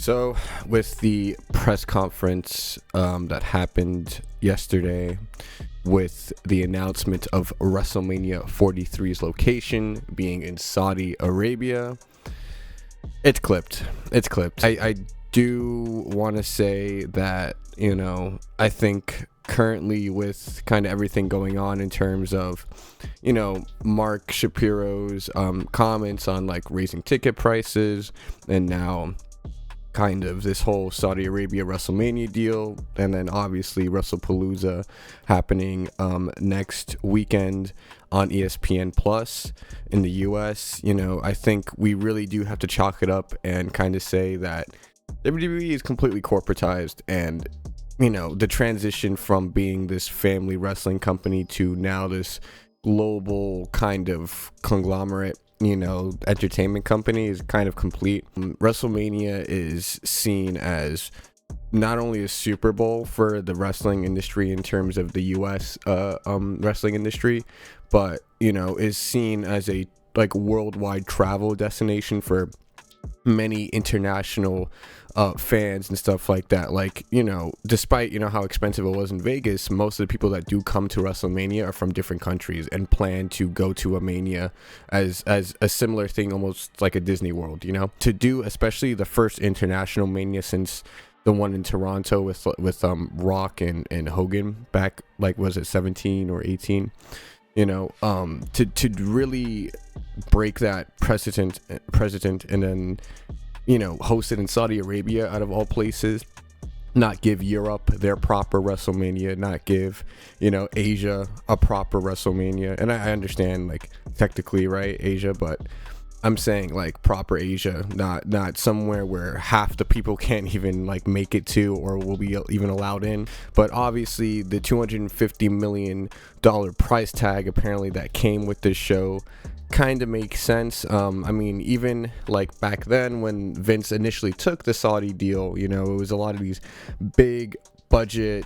So, with the press conference that happened yesterday, with the announcement of WrestleMania 43's location being in Saudi Arabia, it's clipped. I do want to say that, I think currently with kind of everything going on in terms of, Mark Shapiro's comments on like raising ticket prices, and now kind of this whole Saudi Arabia WrestleMania deal, and then obviously WrestlePalooza happening next weekend on ESPN Plus in the US. I think we really do have to chalk it up and kind of say that WWE is completely corporatized, and the transition from being this family wrestling company to now this global kind of conglomerate entertainment company is kind of complete. WrestleMania is seen as not only a Super Bowl for the wrestling industry in terms of the US wrestling industry, but is seen as a like worldwide travel destination for many international fans and stuff like that. Like, despite how expensive it was in Vegas, most of the people that do come to WrestleMania are from different countries and plan to go to a Mania as a similar thing, almost like a Disney World, to do, especially the first international Mania since the one in Toronto with Rock and Hogan back, like, was it 17 or 18? To really break that precedent and then host it in Saudi Arabia out of all places, not give Europe their proper WrestleMania, not give Asia a proper WrestleMania. And I understand, like, technically, right, Asia, but I'm saying like proper Asia, not somewhere where half the people can't even like make it to or will be even allowed in. But obviously the $250 million price tag apparently that came with this show kind of makes sense. I mean, even like back then when Vince initially took the Saudi deal, it was a lot of these big budget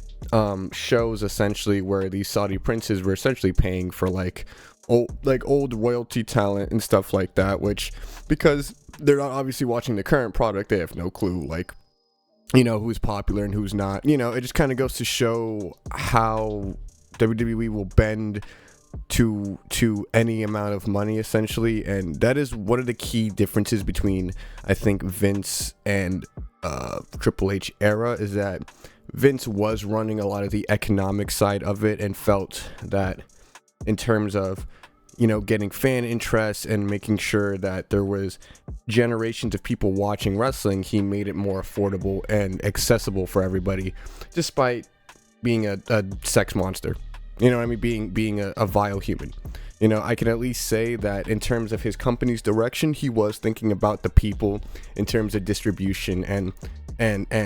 shows essentially where these Saudi princes were essentially paying for like old royalty talent and stuff like that, which, because they're not obviously watching the current product, they have no clue like who's popular and who's not. It just kind of goes to show how WWE will bend to any amount of money essentially, and that is one of the key differences between, I think, Vince and Triple H era, is that Vince was running a lot of the economic side of it and felt that in terms of getting fan interest and making sure that there was generations of people watching wrestling, he made it more affordable and accessible for everybody, despite being a sex monster, being a vile human. I can at least say that in terms of his company's direction, he was thinking about the people in terms of distribution and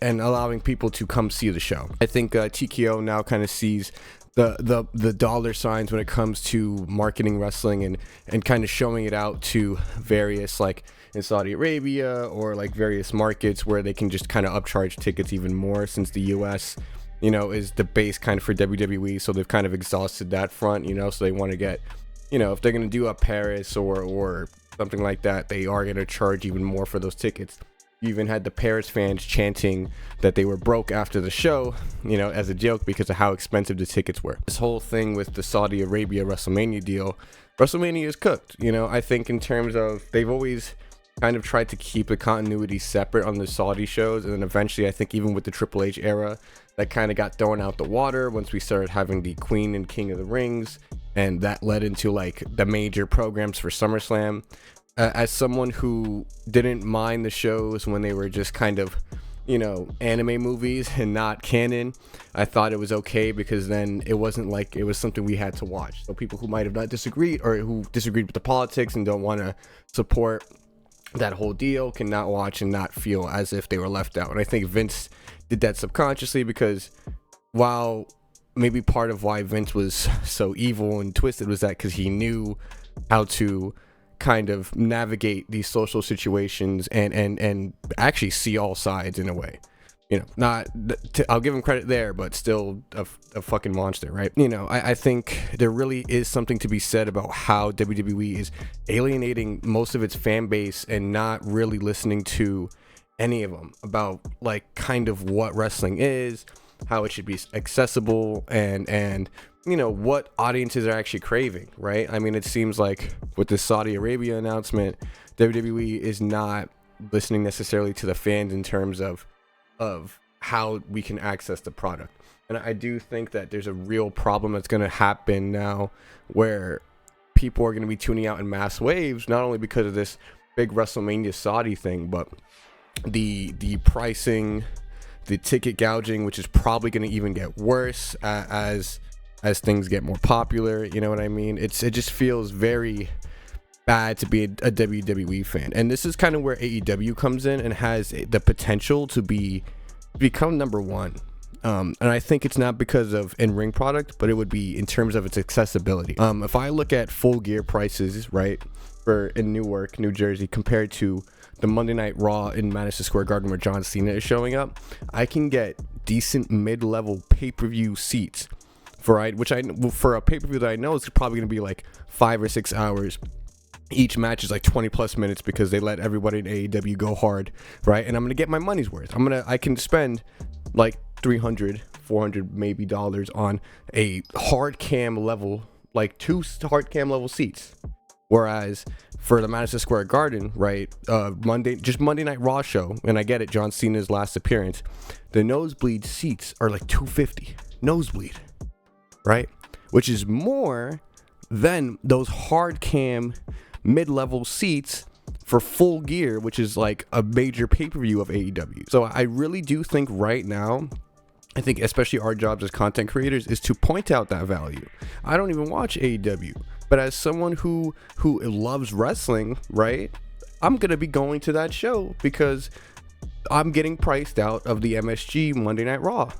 allowing people to come see the show. I think TKO now kind of sees the dollar signs when it comes to marketing wrestling and kind of showing it out to various, like in Saudi Arabia or like various markets where they can just kind of upcharge tickets even more, since the US is the base kind of for WWE, so they've kind of exhausted that front, so they want to get, if they're going to do a Paris or something like that, they are going to charge even more for those tickets. You even had the Paris fans chanting that they were broke after the show, as a joke because of how expensive the tickets were. This whole thing with the Saudi Arabia WrestleMania deal, WrestleMania is cooked. I think in terms of, they've always kind of tried to keep the continuity separate on the Saudi shows, and then eventually I think even with the Triple H era, that kind of got thrown out the water once we started having the Queen and King of the Rings, and that led into like the major programs for SummerSlam. As someone who didn't mind the shows when they were just kind of, anime movies and not canon, I thought it was okay, because then it wasn't like it was something we had to watch. So people who might have not disagreed, or who disagreed with the politics and don't want to support that whole deal, cannot watch and not feel as if they were left out. And I think Vince did that subconsciously, because while maybe part of why Vince was so evil and twisted was that because he knew how to kind of navigate these social situations and actually see all sides in a way. I'll give him credit there, but still a fucking monster, right? I think there really is something to be said about how WWE is alienating most of its fan base and not really listening to any of them about like kind of what wrestling is, how it should be accessible, and you know what audiences are actually craving, right? I mean, it seems like with the Saudi Arabia announcement, WWE is not listening necessarily to the fans in terms of how we can access the product. And I do think that there's a real problem that's going to happen now where people are going to be tuning out in mass waves, not only because of this big WrestleMania Saudi thing, but the pricing, the ticket gouging, which is probably going to even get worse as things get more popular. You know what I mean? It just feels very bad to be a WWE fan, and this is kind of where AEW comes in and has the potential to become number one. And I think it's not because of in-ring product, but it would be in terms of its accessibility. If I look at Full Gear prices, right, for in Newark, New Jersey, compared to the Monday Night Raw in Madison Square Garden where John Cena is showing up, I can get decent mid-level pay-per-view seats for a pay-per-view that I know is probably going to be like 5 or 6 hours. Each match is like 20 plus minutes because they let everybody in AEW go hard, right? And I'm gonna get my money's worth. I can spend like $300-400 maybe dollars on a hard cam level, like 2 hard cam level seats. Whereas for the Madison Square Garden, right, Monday Night Raw show, and I get it, John Cena's last appearance, the nosebleed seats are like $250 nosebleed, right? Which is more than those hard cam mid-level seats for Full Gear, which is like a major pay-per-view of AEW. So I really do think right now, I think especially our jobs as content creators is to point out that value. I don't even watch AEW, but as someone who loves wrestling, right, I'm gonna be going to that show because I'm getting priced out of the MSG Monday Night Raw,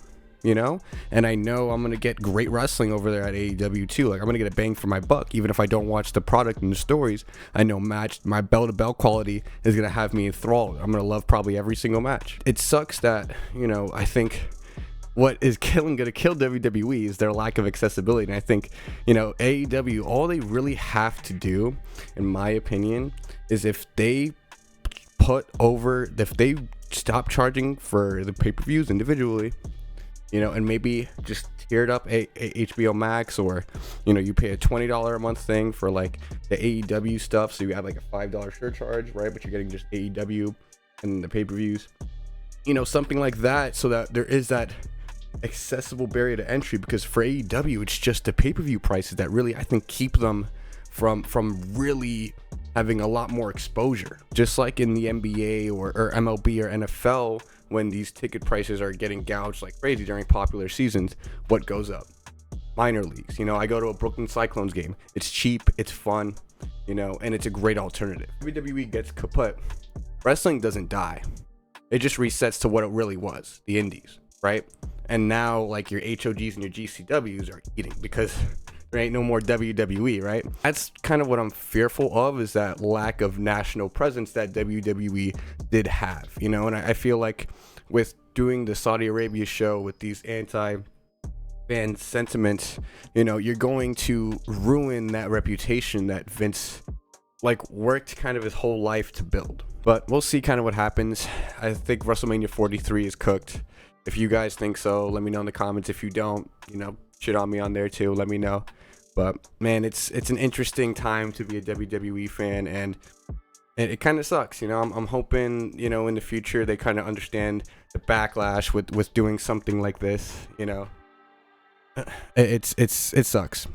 you know, and I know I'm gonna get great wrestling over there at AEW too. Like, I'm gonna get a bang for my buck, even if I don't watch the product and the stories. I know my bell to bell quality is gonna have me enthralled. I'm gonna love probably every single match. It sucks that, you know, I think what is gonna kill WWE is their lack of accessibility. And I think, you know, AEW, all they really have to do, in my opinion, is if they stop charging for the pay-per-views individually, you know, and maybe just tiered up a HBO Max, or, you know, you pay a $20 a month thing for like the AEW stuff, so you have like a $5 surcharge, right? But you're getting just AEW and the pay-per-views, you know, something like that, so that there is that accessible barrier to entry. Because for AEW, it's just the pay-per-view prices that really, I think, keep them from really having a lot more exposure. Just like in the NBA or MLB or NFL, when these ticket prices are getting gouged like crazy during popular seasons, what goes up? Minor leagues. You know, I go to a Brooklyn Cyclones game. It's cheap, it's fun, you know, and it's a great alternative. WWE gets kaput. Wrestling doesn't die. It just resets to what it really was, the indies, right? And now, like, your HOGs and your GCWs are eating because there ain't no more WWE, right? That's kind of what I'm fearful of, is that lack of national presence that WWE did have, you know? And I feel like with doing the Saudi Arabia show with these anti-fan sentiments, you know, you're going to ruin that reputation that Vince, like, worked kind of his whole life to build. But we'll see kind of what happens. I think WrestleMania 43 is cooked. If you guys think so, let me know in the comments. If you don't, you know, shit on me on there too, let me know. But man, it's an interesting time to be a WWE fan, and it kind of sucks, you know. I'm hoping, you know, in the future they kind of understand the backlash with doing something like this, you know. It sucks.